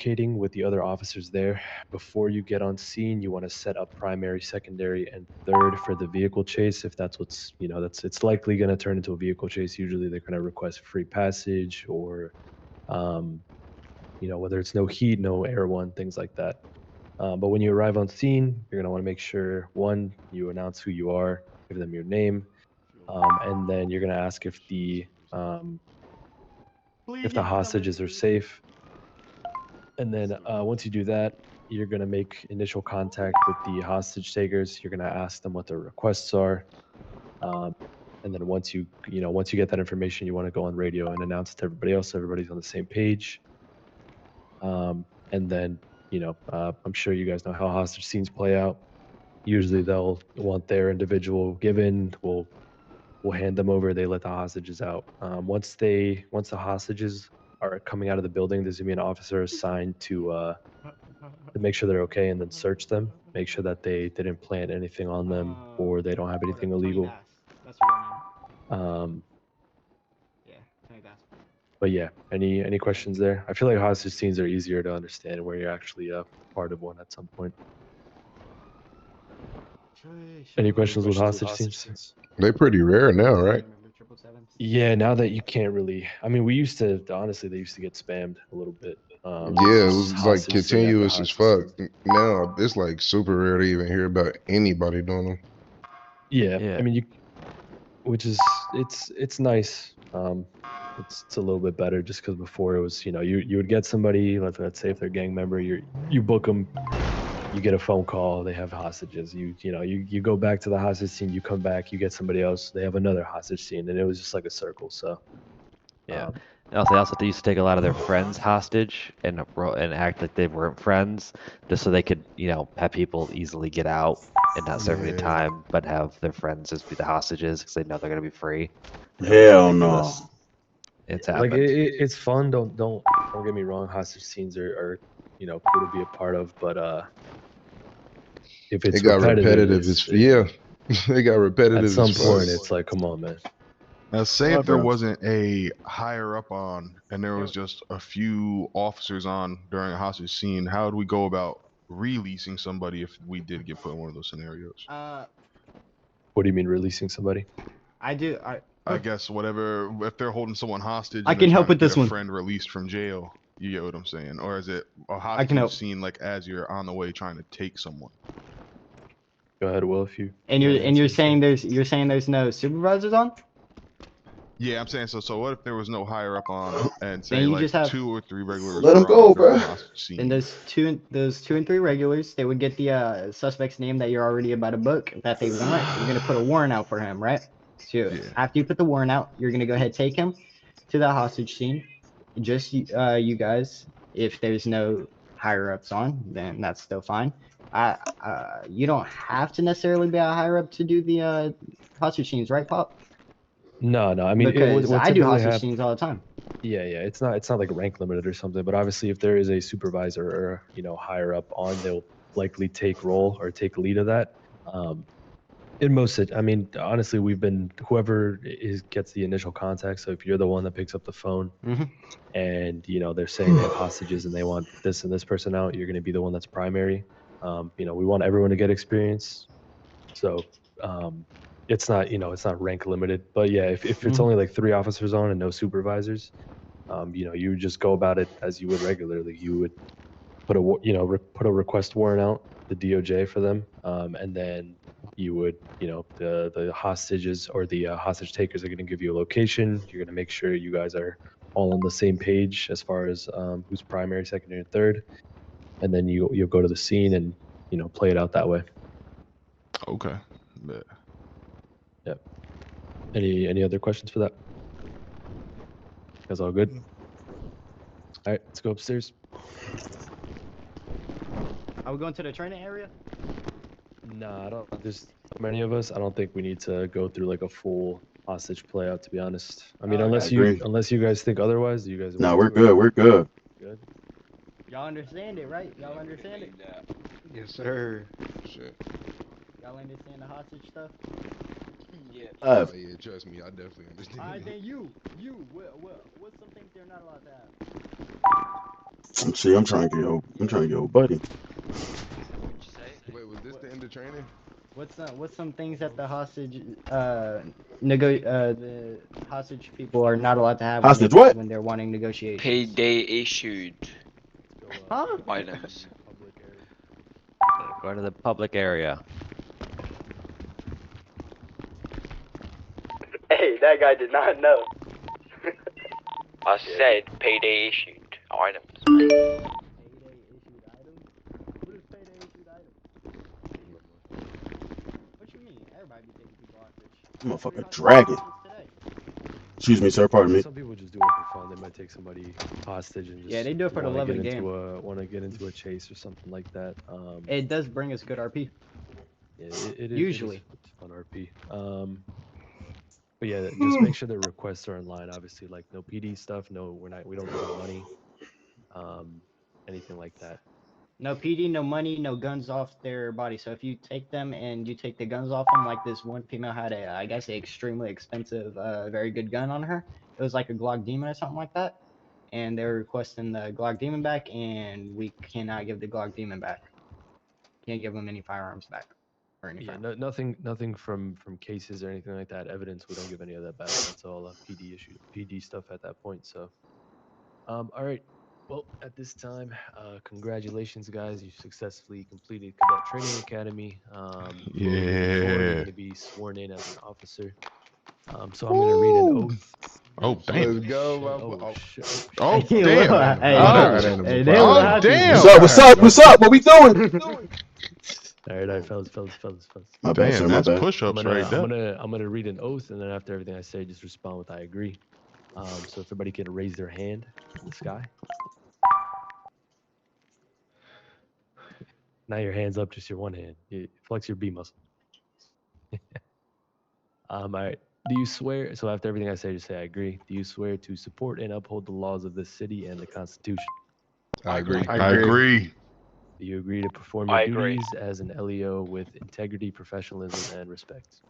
communicating with the other officers there. Before you get on scene, you want to set up primary, secondary, and third for the vehicle chase. If that's what's, that's it's likely going to turn into a vehicle chase. Usually they're going to request free passage or, um, whether it's no heat, no air one, things like that. But when you arrive on scene, you're going to want to make sure, one, you announce who you are, give them your name, and then you're going to ask if the hostages are safe. And then once you do that, you're going to make initial contact with the hostage takers. You're going to ask them what their requests are. And then once you get that information, you want to go on radio and announce it to everybody else so everybody's on the same page. And then, I'm sure you guys know how hostage scenes play out. Usually they'll want their individual given. We'll hand them over. They let the hostages out. Once the hostages are coming out of the building, there's gonna be an officer assigned to make sure they're okay and then search them, make sure that they didn't plant anything on them or they don't have anything illegal. That's your name. Yeah, But yeah, any questions there? I feel like hostage scenes are easier to understand where you're actually part of one at some point. Any questions with hostage scenes? They're pretty rare now, right? Yeah, now that you can't really. I mean, they used to get spammed a little bit. Yeah, it was like hostage scene after continuous as hostage fuck. scene. Now it's like super rare to even hear about anybody doing them. Yeah. I mean, which is it's nice. It's a little bit better just because before it was, you would get somebody, let's say if they're a gang member, you book them, you get a phone call, they have hostages. You go back to the hostage scene, you come back, you get somebody else, they have another hostage scene, and it was just like a circle. So yeah. And also they used to take a lot of their friends hostage and act like they weren't friends, just so they could, have people easily get out and not serve any time, but have their friends just be the hostages because they know they're gonna be free. Hell no. It's like happened. it's fun. Don't get me wrong. Hostage scenes are cool to be a part of, but if it's It got repetitive, it got repetitive. At some point, it's like, come on, man. Now, say if there wasn't a higher up on, and there was just a few officers on during a hostage scene, how would we go about releasing somebody if we did get put in one of those scenarios? What do you mean releasing somebody? I guess whatever. If they're holding someone hostage, I can help with this one. Friend released from jail. You get what I'm saying? Or is it a hostage scene like as you're on the way trying to take someone? Go ahead, Will. If you and you're saying there's no supervisors on? Yeah, I'm saying so. So what if there was no higher up on, and say you like just have 2 or 3 regulars? Let them go, bro. And those two and three regulars, they would get the suspect's name that you're already about to book that they want. You're gonna put a warrant out for him, right? So after you put the warrant out, you're gonna go ahead and take him to the hostage scene. Just you guys. If there's no higher ups on, then that's still fine. You don't have to necessarily be a higher up to do the hostage scenes, right, Pop? No. I mean, because I do hostage scenes all the time. Yeah. It's not like rank limited or something. But obviously, if there is a supervisor or higher up on, they'll likely take role or take lead of that. In most, I mean, honestly, whoever gets the initial contact. So if you're the one that picks up the phone, and they're saying they have hostages and they want this and this person out, you're going to be the one that's primary. We want everyone to get experience. So it's not rank limited. But yeah, if it's only like 3 officers on and no supervisors, you would just go about it as you would regularly. You would put a request warrant out, the DOJ for them, and then you would, the hostages or the hostage takers are going to give you a location. You're going to make sure you guys are all on the same page as far as who's primary, secondary, and third, and then you'll go to the scene and play it out that way. Okay. Yep. Any other questions for that? That's all good. All right, let's go upstairs. Are we going to the training area? Nah, I don't. There's so many of us. I don't think we need to go through like a full hostage play out. To be honest, I mean, unless you guys think otherwise, you guys. No, we're good. We're good. Good. Y'all understand it, right? Y'all understand it? Yes, sir. Shit. Y'all understand the hostage stuff? Yeah. Yeah, trust me, I definitely understand. Alright, then what's some things they're not allowed to have? See, I'm trying to get old buddy. What'd you say? Wait, was this the end of training? What's some things that the hostage the hostage people are not allowed to have Hostage what? when they're wanting negotiations? Payday issued Huh? items. Public area. Go to the public area. Hey, that guy did not know. I said payday issued items. Payday issued items? What is payday issued items? What you mean? Everybody be taking people hostage. Motherfucker Hostage dragging. today. Excuse me, sir. Pardon me. Some people just do it for fun. They might take somebody hostage and just Yeah, they do it for the wanna love of get the into want to get into a chase or something like that. It does bring us good RP. Yeah, it is Usually. it's fun RP. But yeah, just make sure the requests are in line. Obviously, like no PD stuff. No, we don't give money. Anything like that. No PD, no money, no guns off their body. So if you take them and you take the guns off them, like this one female had a, I guess, a extremely expensive, very good gun on her. It was like a Glock Demon or something like that. And they were requesting the Glock Demon back, and we cannot give the Glock Demon back. Can't give them any firearms back. Or any Yeah, firearms. nothing from cases or anything like that. Evidence, we don't give any of that back. That's all PD issue, PD stuff at that point. So, all right. Well, at this time, congratulations, guys! You successfully completed Cadet Training Academy. Moving forward, you're Yeah. going to be sworn in as an officer. So I'm going to read an oath. Oh damn. Let's go, my Oh, boy. shit. Oh Hey, damn. Lil, hey, Oh, that ain't hey, a they problem. Lil oh Happy. damn. What's up? What's up? What we doing? All right, fellas. My bad, Damn, sir. My that's bad. push-ups right there. I'm gonna read an oath, and then after everything I say, just respond with "I agree." So if everybody can raise their hand in the sky. Now your hands up, just your one hand. You flex your B muscle. All right. Do you swear? So after everything I say, just say "I agree." Do you swear to support and uphold the laws of this city and the Constitution? I agree. I agree. Do you agree to perform I your agree. duties as an LEO with integrity, professionalism, and respect?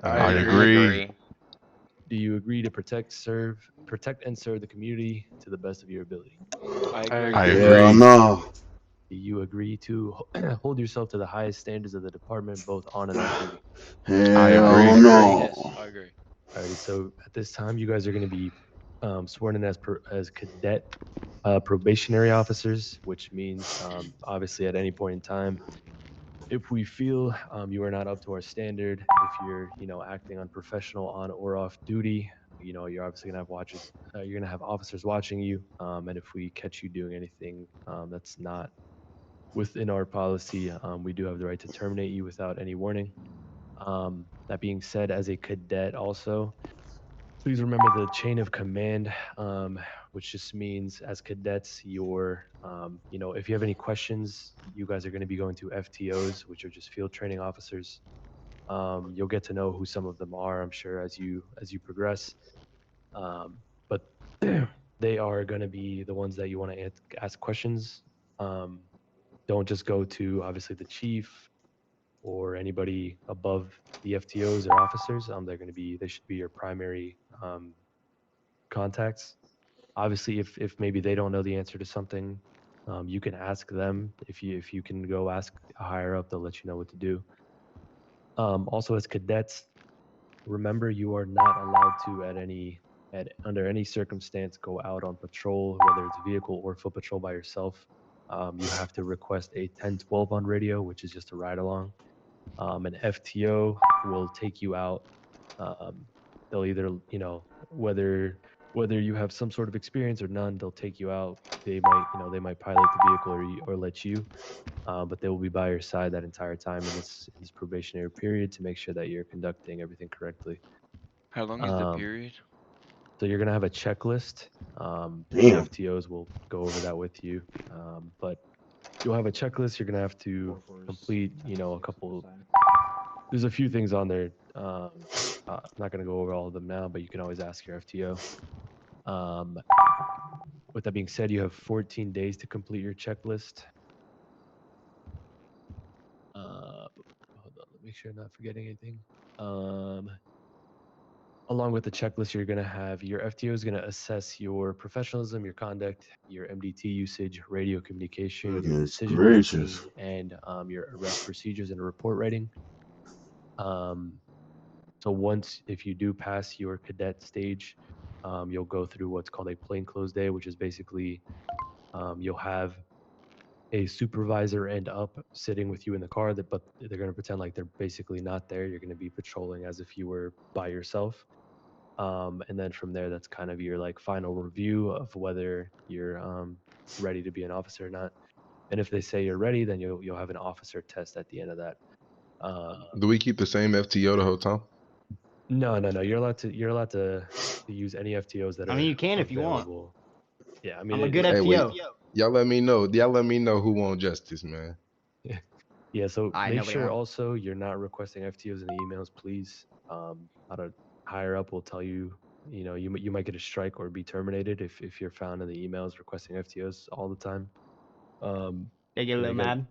I agree. Do you agree to protect and serve the community to the best of your ability? I I agree. Hell agree. no. Do you agree to hold yourself to the highest standards of the department, both on and off duty? I Hell agree. no. Yes, I agree. Alrighty, so at this time, you guys are going to be sworn in as cadet probationary officers, which means obviously at any point in time, if we feel you are not up to our standard, if you're acting unprofessional on or off duty, you're obviously gonna have watchers. You're gonna have officers watching you, and if we catch you doing anything that's not within our policy, we do have the right to terminate you without any warning. That being said, as a cadet, also, please remember the chain of command, which just means as cadets, if you have any questions, you guys are going to be going to FTOs, which are just field training officers. You'll get to know who some of them are, I'm sure, as you progress. But they are going to be the ones that you want to ask questions. Don't just go to obviously the chief or anybody above the FTOs or officers. They should be your primary contacts. Obviously, if maybe they don't know the answer to something, you can ask them. If you can go ask a higher up, they'll let you know what to do. Also, as cadets, remember you are not allowed to under any circumstance go out on patrol, whether it's vehicle or foot patrol by yourself. You have to request a 1012 on radio, which is just a ride along. An FTO will take you out. They'll either, whether you have some sort of experience or none, they'll take you out. They might pilot the vehicle or let you, but they will be by your side that entire time in this probationary period to make sure that you're conducting everything correctly. How long is the period? So you're gonna have a checklist. The Damn. FTOs will go over that with you, but you'll have a checklist. You're gonna have to complete, a couple. There's a few things on there. I'm not gonna go over all of them now, but you can always ask your FTO. With that being said, you have 14 days to complete your checklist. Hold on, let me make sure I'm not forgetting anything. Along with the checklist, you're going to have your FTO is going to assess your professionalism, your conduct, your MDT usage, radio communication, your Goodness decision making, gracious. and your arrest procedures and report writing. So once, if you do pass your cadet stage, you'll go through what's called a plainclothes day, which is basically you'll have a supervisor and up sitting with you in the car, but they're going to pretend like they're basically not there. You're going to be patrolling as if you were by yourself. And then from there, that's kind of your like final review of whether you're ready to be an officer or not. And if they say you're ready, then you'll have an officer test at the end of that. Do we keep the same FTO the whole time? No. You're allowed to use any FTOs that are. I mean, you can if you want. available. Yeah, I mean, I'm a good Hey, FTO. wait. Y'all let me know. Y'all let me know who wants justice, man. Yeah, so make nobody sure won't. also you're not requesting FTOs in the emails, please. Not higher up will tell you, you might get a strike or be terminated if you're found in the emails requesting FTOs all the time. They get a little mad.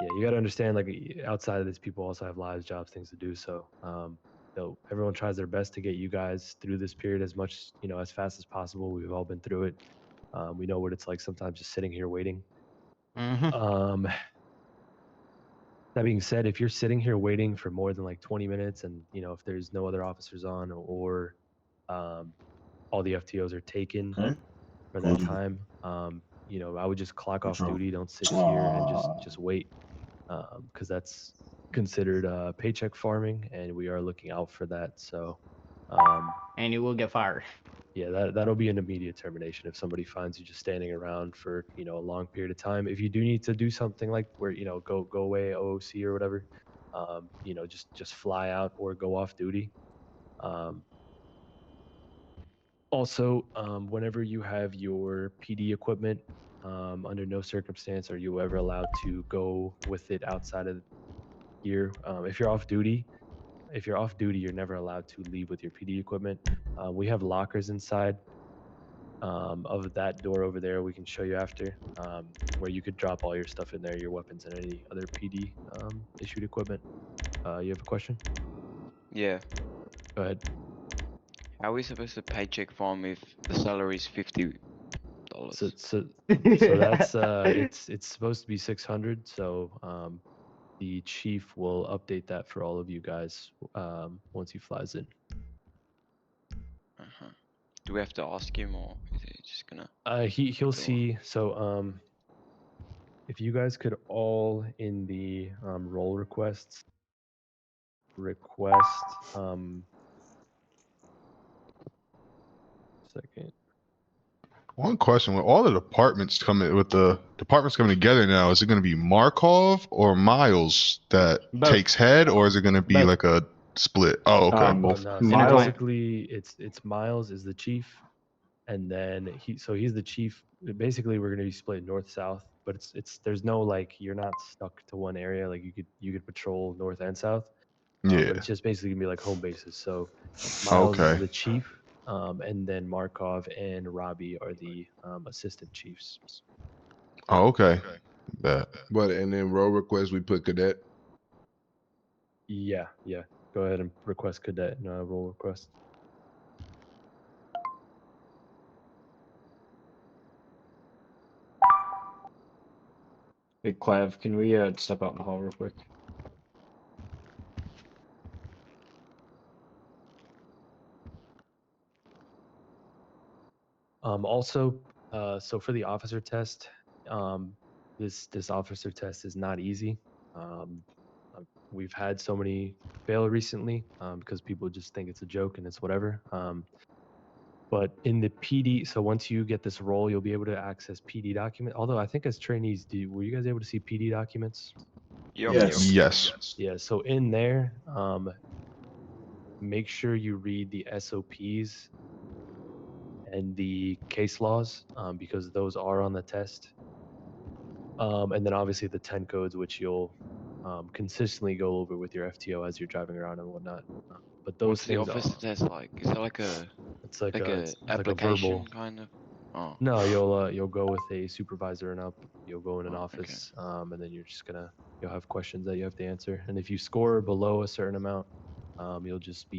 Yeah, you got to understand, like, outside of this, people also have lives, jobs, things to do. So, everyone tries their best to get you guys through this period as much, as fast as possible. We've all been through it. We know what it's like sometimes just sitting here waiting. Mm-hmm. That being said, if you're sitting here waiting for more than like 20 minutes and, if there's no other officers on or all the FTOs are taken Okay. for that time, I would just clock off duty. Don't sit here and just wait, because that's considered paycheck farming, and we are looking out for that. So, And you will get fired. yeah, that'll be an immediate termination if somebody finds you just standing around for a long period of time. If you do need to do something like where go away OOC or whatever, just fly out or go off duty. Also, whenever you have your PD equipment, under no circumstance are you ever allowed to go with it outside of here. If you're off duty, you're never allowed to leave with your PD equipment. We have lockers inside of that door over there. We can show you after, where you could drop all your stuff in there, your weapons and any other PD issued equipment. You have a question? Yeah. Go ahead. How are we supposed to paycheck farm if the salary is $50? So that's it's supposed to be 600. So the chief will update that for all of you guys once he flies in. Do we have to ask him, or is he just gonna? He'll see. So if you guys could all in the role requests request second. One question: with all the departments coming together now, is it going to be Markov or Miles that Both. takes head, or is it going to be Both. like a split? Oh, okay, both. No, Miles- basically it's Miles is the chief, and then he's the chief. Basically, we're going to be split north south, but it's there's no like you're not stuck to one area. Like you could patrol north and south. Yeah. But it's just basically gonna be like home bases. So Miles Okay. is the chief, and then Markov and Robbie are the assistant chiefs. Oh, okay. Bet. But and then role request we put cadet. Yeah. Go ahead and request cadet role request. Hey, Clav, can we step out in the hall real quick? Also, so for the officer test, this officer test is not easy. We've had so many fail recently because people just think it's a joke and it's whatever. But in the PD, so once you get this role, you'll be able to access PD document. Although I think as trainees, were you guys able to see PD documents? Yes. Yes. Yeah. So in there, make sure you read the SOPs and the case laws because those are on the test. And then obviously the 10 codes, which you'll consistently go over with your FTO as you're driving around and whatnot. But those What's the things officer test like? Is that like a it's like it's a application verbal kind of? Oh. No, you'll go with a supervisor and up. You'll go in an office, and then you'll have questions that you have to answer. And if you score below a certain amount, you'll just be